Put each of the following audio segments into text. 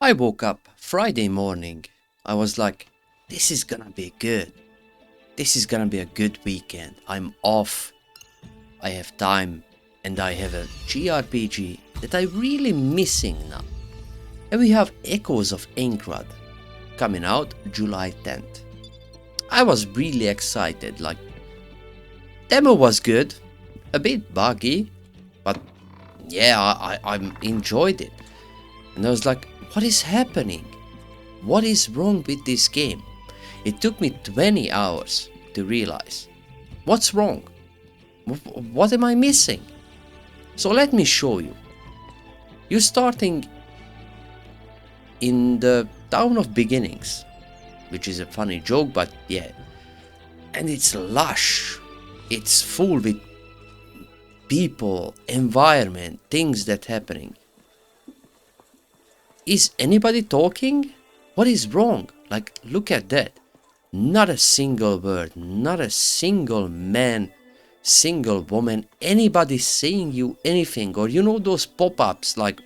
I woke up Friday morning. I was like, this is gonna be good. This is gonna be a good weekend. I'm off. I have time. And I have a JRPG that I'm really missing now. And we have Echoes of Aincrad coming out July 10th. I was really excited. Like, demo was good. A bit buggy. But yeah, I enjoyed it. And I was like, what is happening? What is wrong with this game? It took me 20 hours to realize. What's wrong? What am I missing? So let me show you. You're starting in the town of beginnings, which is a funny joke, but yeah. And it's lush. It's full with people, environment, things that happening. Is anybody talking? What is wrong? Like, look at that. Not a single word, not a single man, single woman, anybody saying you anything. Or you know those pop-ups like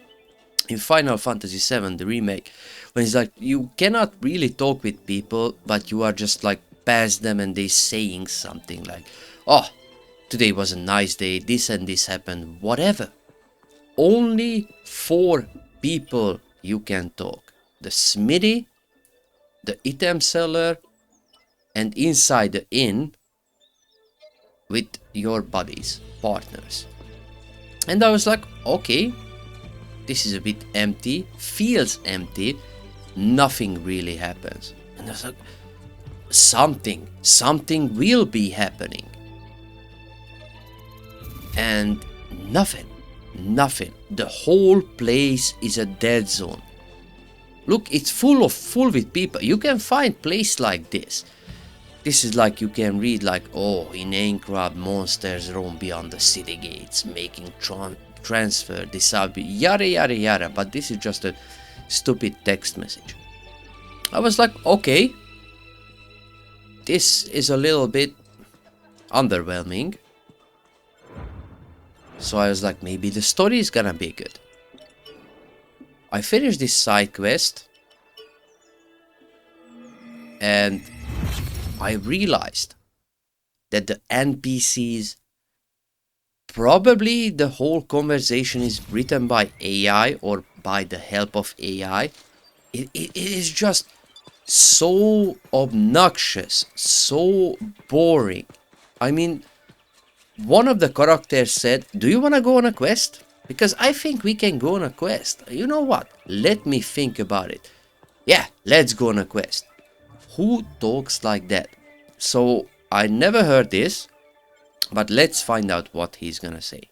in Final Fantasy VII, the remake, when it's like you cannot really talk with people, but you are just like past them and they saying something like, oh, today was a nice day, this and this happened, whatever. Only 4 people you can talk. The smithy, the item seller, and inside the inn with your buddies, partners. And I was like, okay, this is a bit empty, feels empty, nothing really happens. And I was like, something will be happening. And nothing. The whole place is a dead zone. Look, it's full with people. You can find place like this. This is like you can read like, oh, in Aincrad monsters roam beyond the city gates, making transfer, disable, yada yada yada. But this is just a stupid text message. I was like, okay, this is a little bit underwhelming. So I was like, maybe the story is gonna be good. I finished this side quest and I realized that the NPCs, probably the whole conversation is written by AI or by the help of AI. It is just so obnoxious, so boring. I mean, one of the characters said, do you want to go on a quest? Because I think we can go on a quest. You know what? Let me think about it. Yeah, let's go on a quest. Who talks like that? So I never heard this, but let's find out what he's gonna say.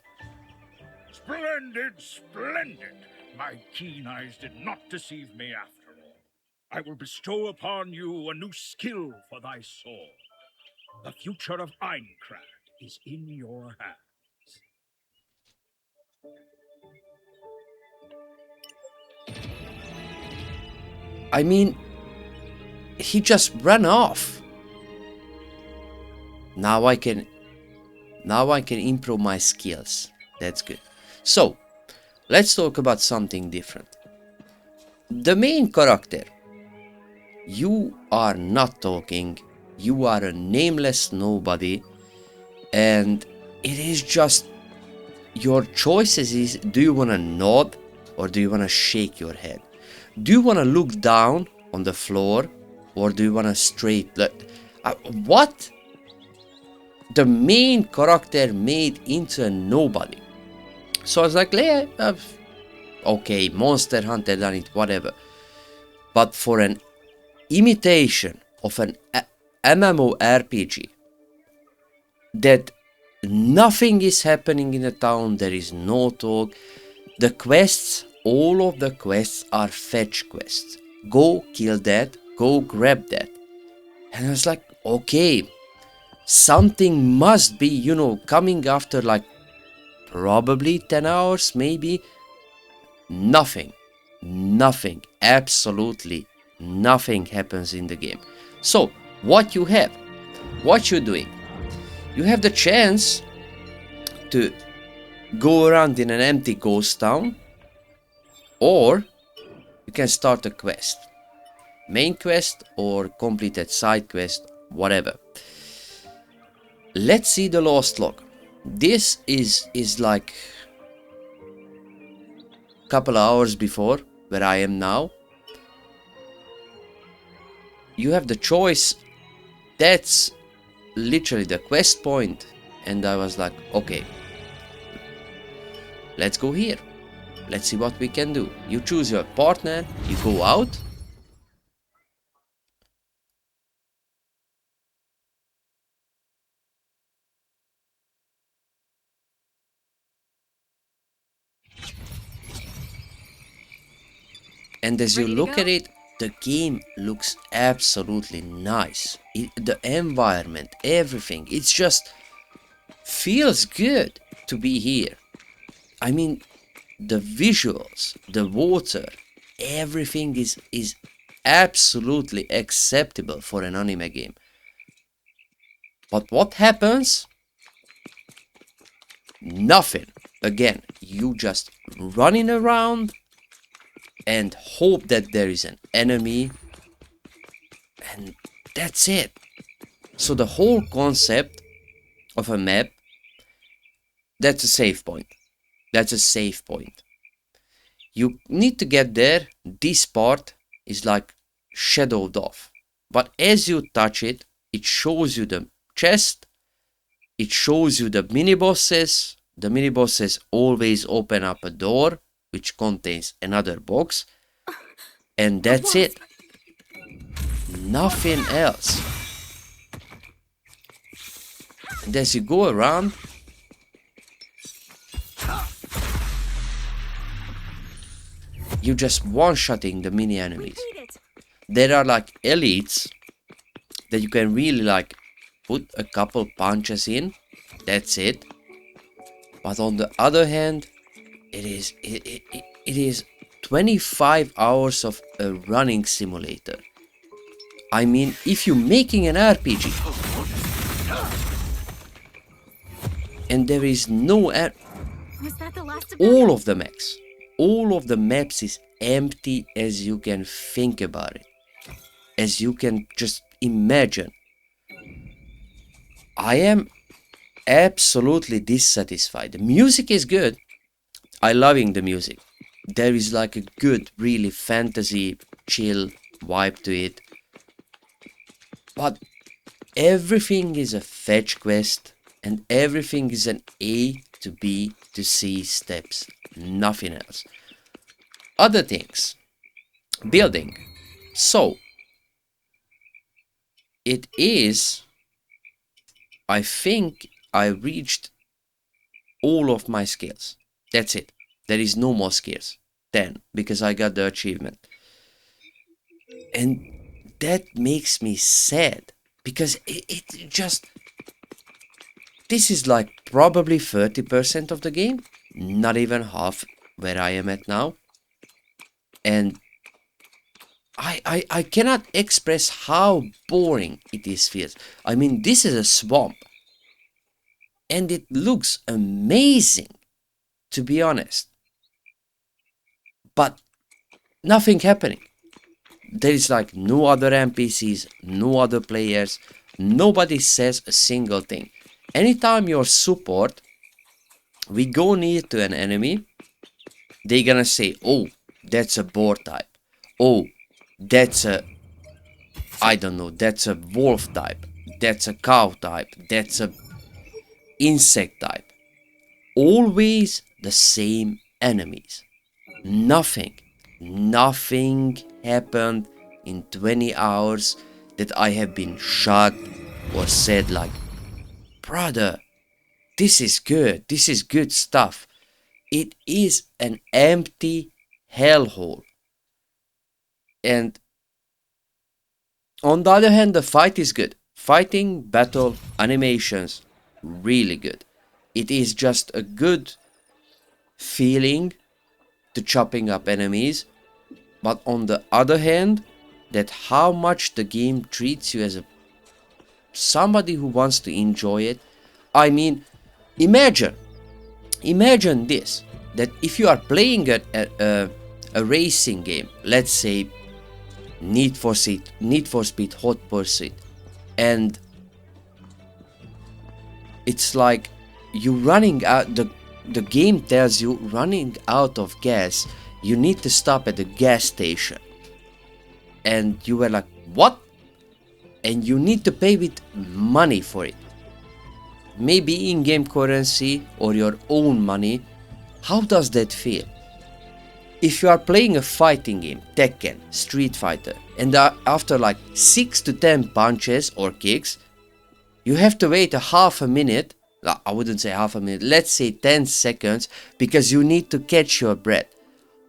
Splendid, splendid! My keen eyes did not deceive me after all. I will bestow upon you a new skill for thy soul. The future of Aincrad is in your hands. I mean, he just ran off. Now I can improve my skills. That's good. So, let's talk about something different. The main character. You are not talking. You are a nameless nobody. And it is just your choices is, do you want to nod or do you want to shake your head? Do you want to look down on the floor or do you want to straight what? The main character made into a nobody. So I was like, okay, Monster Hunter done it, whatever. But for an imitation of an MMORPG, that nothing is happening in the town, there is no talk. The quests, all of the quests are fetch quests. Go kill that, go grab that. And I was like, okay, something must be, coming after like probably 10 hours, maybe. Nothing, absolutely nothing happens in the game. So, what you're doing, you have the chance to go around in an empty ghost town, or you you can start a quest. Main quest or completed side quest, whatever. Let's see the lost log. This is like a couple of hours before where I am now. You have the choice. That's literally the quest point. And I was like, okay, let's go here. Let's see what we can do. You choose your partner, you go out. And as you look at it, the game looks absolutely nice. The environment, everything, it's just feels good to be here. I mean, the visuals, the water, everything is absolutely acceptable for an anime game. But what happens? Nothing. Again, you just running around and hope that there is an enemy, and that's it. So the whole concept of a map, that's a save point. That's a save point. You need to get there. This part is like shadowed off, but as you touch it, it shows you the chest, it shows you the mini bosses. The mini bosses always open up a door which contains another box, and that's it. Nothing else. And as you go around, you just one-shotting the mini enemies. There are like elites that you can really like put a couple punches in. That's it. But on the other hand, it is 25 hours of a running simulator. I mean, if you're making an RPG and there is no all of the maps is empty as you can think about it, as you can just imagine. I am absolutely dissatisfied. The music is good. I loving the music. There is like a good, really fantasy, chill vibe to it. But everything is a fetch quest, and everything is an A to B to C steps. Nothing else. Other things. Building. So, it is, I think I reached all of my skills. That's it. There is no more skills. 10, because I got the achievement. And that makes me sad, because it just, this is like probably 30% of the game, not even half where I am at now. And I cannot express how boring it is feels. I mean, this is a swamp, and it looks amazing, to be honest. But nothing happening. There is like no other NPCs, no other players, nobody says a single thing. Anytime you're support, we go near to an enemy, they're gonna say, oh, that's a boar type. Oh, that's a, I don't know, that's a wolf type. That's a cow type. That's a insect type. Always the same enemies. Nothing happened in 20 hours that I have been shocked or said like, brother, this is good stuff. It is an empty hellhole. And on the other hand, the fight is good. Fighting, battle, animations, really good. It is just a good feeling to chopping up enemies. But on the other hand, that how much the game treats you as a somebody who wants to enjoy it. I mean, imagine this, that if you are playing a a racing game, let's say Need for Speed Hot Pursuit, and it's like you running out, the game tells you running out of gas, you need to stop at the gas station, and you were like, what? And you need to pay with money for it, maybe in-game currency or your own money. How does that feel? If you are playing a fighting game, Tekken, Street Fighter, and after like 6 to 10 punches or kicks, you have to wait a half a minute, I wouldn't say half a minute, let's say 10 seconds, because you need to catch your breath.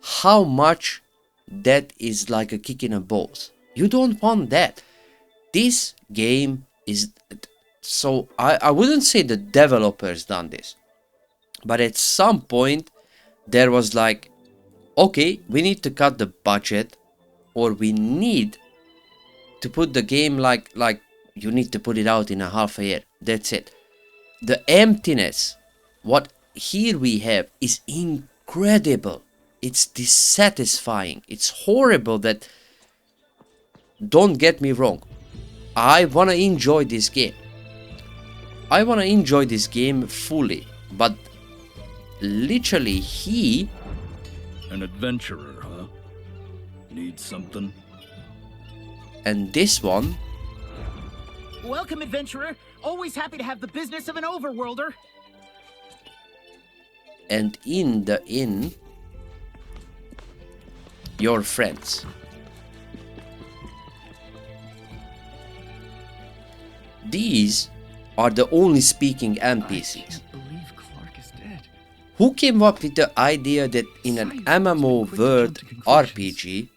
How much that is like a kick in the balls. You don't want that. This game is... So I wouldn't say the developers done this, but at some point there was like, okay, we need to cut the budget, or we need to put the game like you need to put it out in a half a year. That's it. The emptiness what here we have is incredible. It's dissatisfying. It's horrible. That, don't get me wrong, I wanna enjoy this game. I wanna enjoy this game fully, but literally he... An adventurer, huh? Need something? And this one... Welcome, adventurer. Always happy to have the business of an overworlder. And in the inn, your friends. These are the only speaking NPCs. I can't believe Clark is dead. Who came up with the idea that in an MMO world RPG,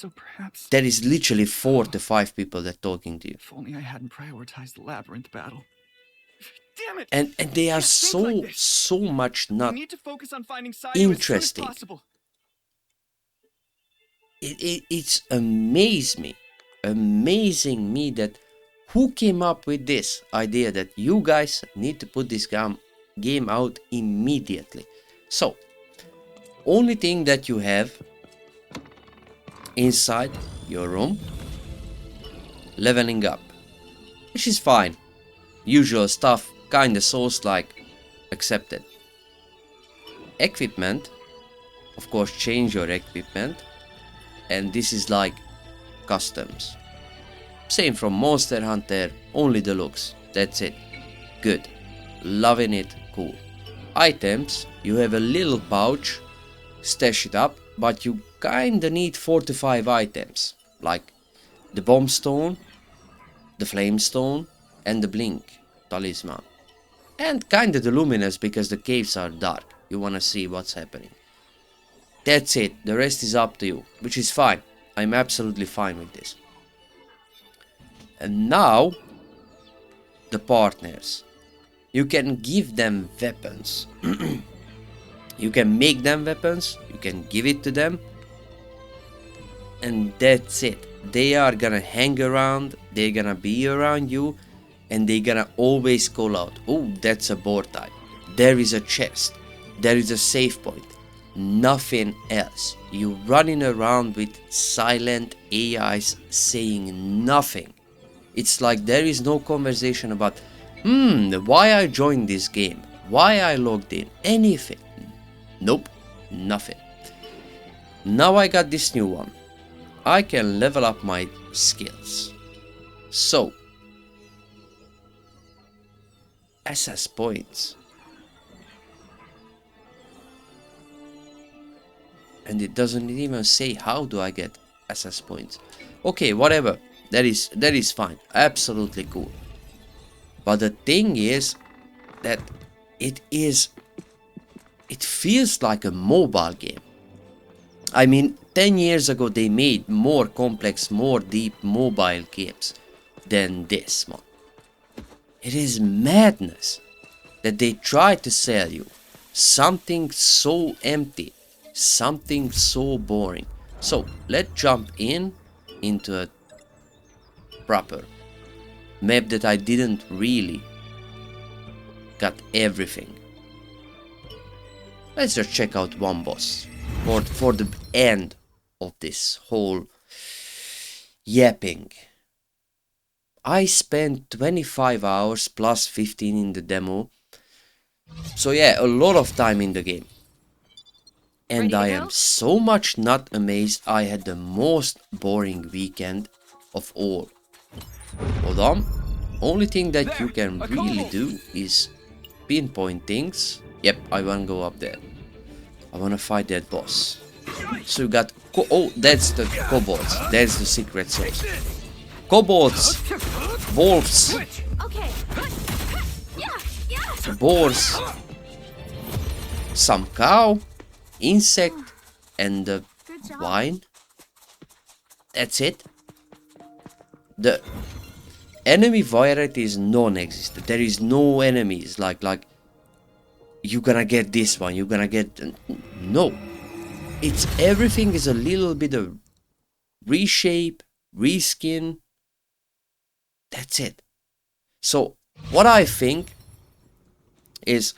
So perhaps there is literally 4 to 5 people that talking to you? if only I hadn't prioritized the labyrinth battle. Damn it! And they are Can't think like this. so much not... We need to focus on finding Sayu interesting. as soon as possible. It's amazing me that who came up with this idea that you guys need to put this game out immediately. So, only thing that you have inside your room, leveling up, which is fine, usual stuff, kinda Souls-like, accepted. Equipment, of course, change your equipment, and this is like customs. Same from Monster Hunter, only the looks, that's it. Good, loving it, cool. Items, you have a little pouch, stash it up, but you kinda need 4 to 5 items, like the bomb stone, the flame stone, and the blink talisman. And kinda the luminous, because the caves are dark, you wanna see what's happening. That's it, the rest is up to you, which is fine. I'm absolutely fine with this. And now, the partners. You can give them weapons. You can make them weapons, you can give it to them, and that's it. They are gonna hang around, they're gonna be around you, and they're gonna always call out, oh, that's a board type, there is a chest, there is a save point, nothing else. You running around with silent AIs saying nothing. It's like there is no conversation about, why I joined this game, why I logged in, anything. Nope, nothing. Now I got this new one. I can level up my skills. So, SS points. And it doesn't even say how do I get SS points. Okay, whatever. That is fine. Absolutely cool. But the thing is that it feels like a mobile game. I mean, 10 years ago they made more complex, more deep mobile games than this one. It is madness that they try to sell you something so empty, something so boring. So let's jump into a proper map that I didn't really got everything. Let's just check out one boss. for the end of this whole yapping. I spent 25 hours plus 15 in the demo. So yeah, a lot of time in the game. And I am so much not amazed I had the most boring weekend of all. Hold on. Only thing that you can really do is pinpoint things. Yep, I wanna go up there. I wanna fight that boss. So you got... oh, that's the kobolds. That's the secret source. Kobolds. Wolves. Boars. Some cow. Insect. And the wine. That's it. The enemy variety is non-existent. There is no enemies like you're gonna get this one, you're gonna get... no. It's everything is a little bit of reshape, reskin. That's it. So what I think is,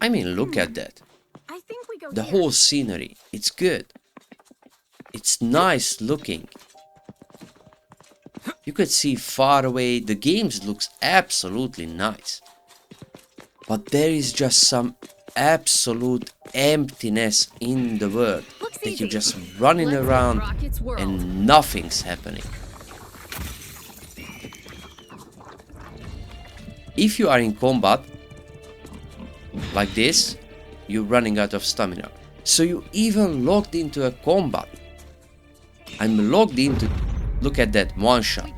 I mean, look at that. I think we go The here. whole scenery, it's good. It's nice looking. You could see far away. The game looks absolutely nice. But there is just some absolute emptiness in the world. That you're just running around and nothing's happening. If you are in combat, like this, you're running out of stamina. So you even logged into a combat. I'm logged into... Look at that, one shot.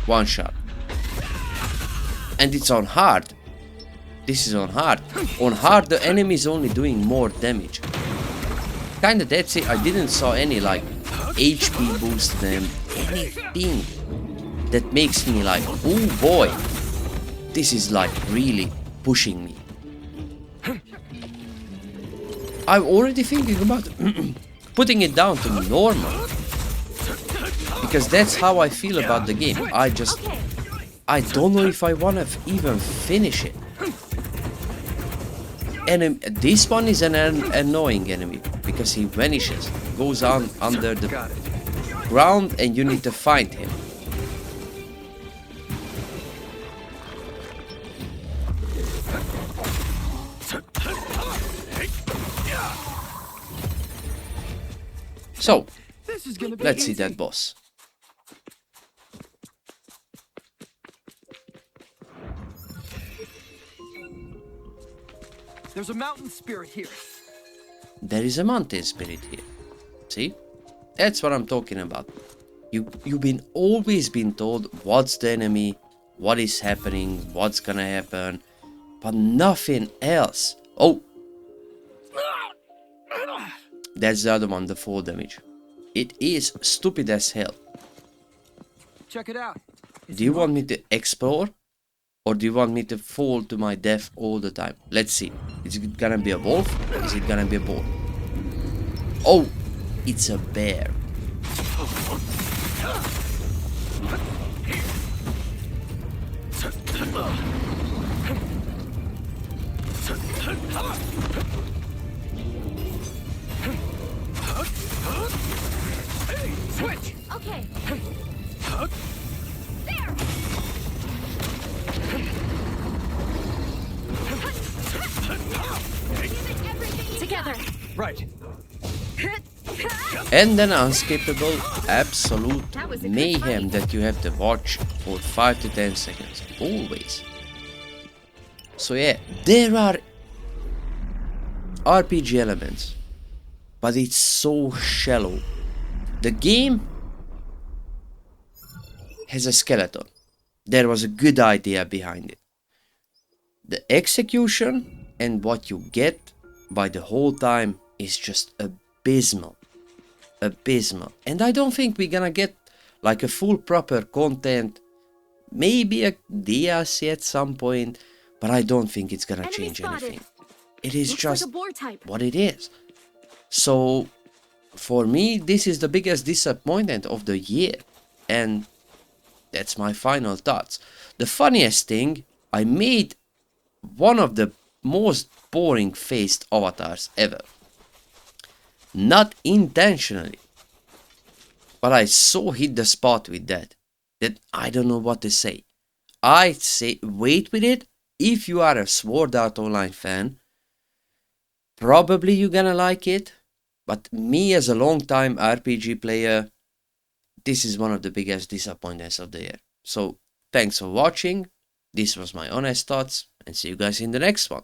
One shot. And it's on hard. This is on hard. On hard, the enemy is only doing more damage. Kinda that's it. I didn't saw any like HP boost them. Anything that makes me like, oh boy, this is like really pushing me. I'm already thinking about putting it down to normal. Because that's how I feel about the game. I don't know if I want to even finish it. And this one is an annoying enemy. Because he vanishes. Goes on under the ground and you need to find him. So, let's see that boss. There's a mountain spirit here. There is a mountain spirit here. See? That's what I'm talking about. You've always been told what's the enemy, what is happening, what's gonna happen, but nothing else. Oh! That's the other one, the fall damage. It is stupid as hell. Check it out. Do you want me to explore? Or do you want me to fall to my death all the time? Let's see. Is it gonna be a wolf? Is it gonna be a bull? Oh! It's a bear. Switch. Okay. There. Together. Right. And an unskippable absolute mayhem that you have to watch for 5 to 10 seconds. Always. So yeah, there are RPG elements. But it's so shallow. The game has a skeleton. There was a good idea behind it. The execution and what you get by the whole time is just abysmal. Abysmal. And I don't think we're gonna get like a full proper content. Maybe a DLC at some point. But I don't think it's gonna change anything. It is just what it is. So for me, this is the biggest disappointment of the year. And that's my final thoughts. The funniest thing, I made one of the most boring faced avatars ever. Not intentionally, but I so hit the spot with that I don't know what to say. I'd say wait with it. If you are a Sword Art Online fan, probably you're gonna like it. But me as a long-time RPG player, this is one of the biggest disappointments of the year. So thanks for watching. This was my honest thoughts, and see you guys in the next one.